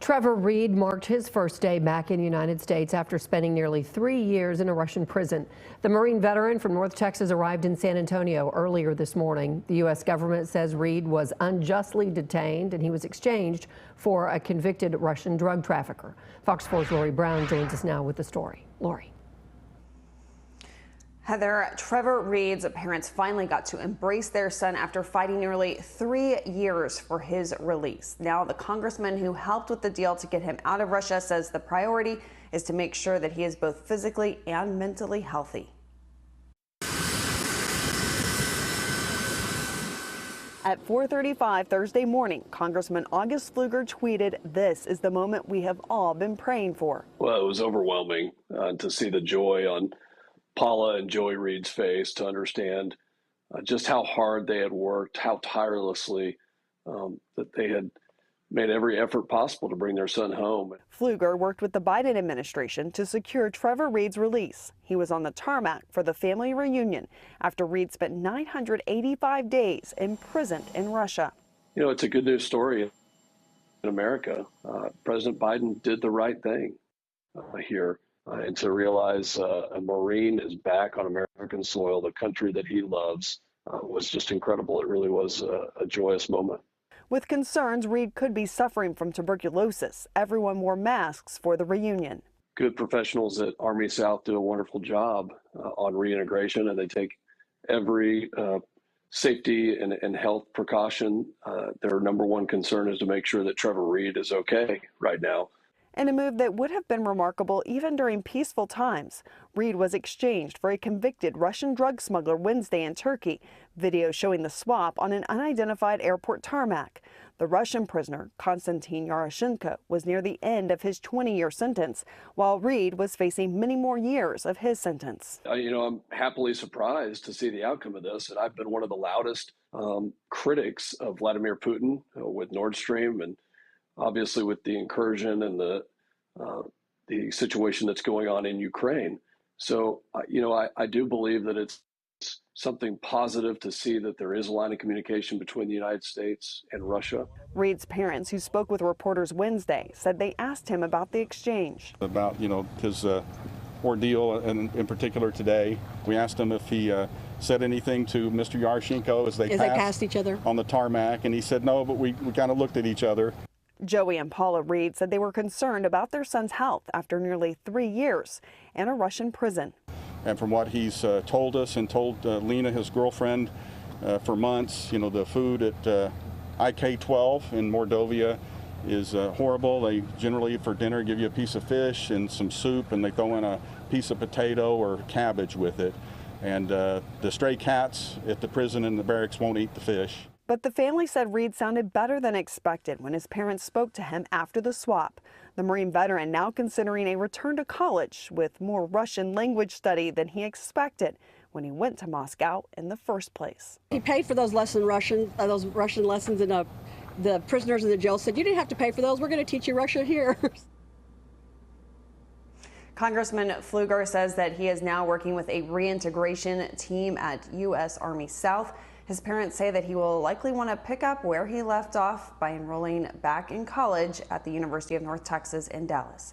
Trevor Reed marked his first day back in the United States after spending nearly 3 years in a Russian prison. The Marine veteran from North Texas arrived in San Antonio earlier this morning. The U.S. government says Reed was unjustly detained and he was exchanged for a convicted Russian drug trafficker. Fox 4's Lori Brown joins us now with the story. Lori. Heather, Trevor Reed's parents finally got to embrace their son after fighting nearly 3 years for his release. Now, the congressman who helped with the deal to get him out of Russia says the priority is to make sure that he is both physically and mentally healthy. At 4:35 Thursday morning, Congressman August Pfluger tweeted, "This is the moment we have all been praying for." Well, it was overwhelming to see the joy on Paula and Joey Reed's face, to understand just how hard they had worked, how tirelessly that they had made every effort possible to bring their son home. Pfluger worked with the Biden administration to secure Trevor Reed's release. He was on the tarmac for the family reunion after Reed spent 985 days imprisoned in Russia. You know, it's a good news story in America. President Biden did the right thing here. And to realize a Marine is back on American soil, the country that he loves, was just incredible. It really was a joyous moment. With concerns Reed could be suffering from tuberculosis, everyone wore masks for the reunion. Good professionals at Army South do a wonderful job on reintegration, and they take every safety and health precaution. Their number one concern is to make sure that Trevor Reed is okay right now. In a move that would have been remarkable even during peaceful times, Reed was exchanged for a convicted Russian drug smuggler Wednesday in Turkey. Video showing the swap on an unidentified airport tarmac. The Russian prisoner, Konstantin Yaroshenko, was near the end of his 20-year sentence, while Reed was facing many more years of his sentence. I'm happily surprised to see the outcome of this, and I've been one of the loudest critics of Vladimir Putin with Nord Stream, and obviously with the incursion and the situation that's going on in Ukraine. So, I do believe that it's something positive to see that there is a line of communication between the United States and Russia. Reed's parents, who spoke with reporters Wednesday, said they asked him about the exchange. About, his ordeal, and in particular today. We asked him if he said anything to Mr. Yaroshenko as they passed each other on the tarmac, and he said no, but we kind of looked at each other. Joey and Paula Reed said they were concerned about their son's health after nearly 3 years in a Russian prison. And from what he's told us and told Lena, his girlfriend, for months, the food at IK-12 in Mordovia is horrible. They generally, for dinner, give you a piece of fish and some soup, and they throw in a piece of potato or cabbage with it. And the stray cats at the prison and the barracks won't eat the fish. But the family said Reed sounded better than expected when his parents spoke to him after the swap. The Marine veteran now considering a return to college with more Russian language study than he expected when he went to Moscow in the first place. He paid for those Russian lessons, and the prisoners in the jail said, "You didn't have to pay for those. We're going to teach you Russian here." Congressman Pfluger says that he is now working with a reintegration team at U.S. Army South. His parents say that he will likely want to pick up where he left off by enrolling back in college at the University of North Texas in Dallas.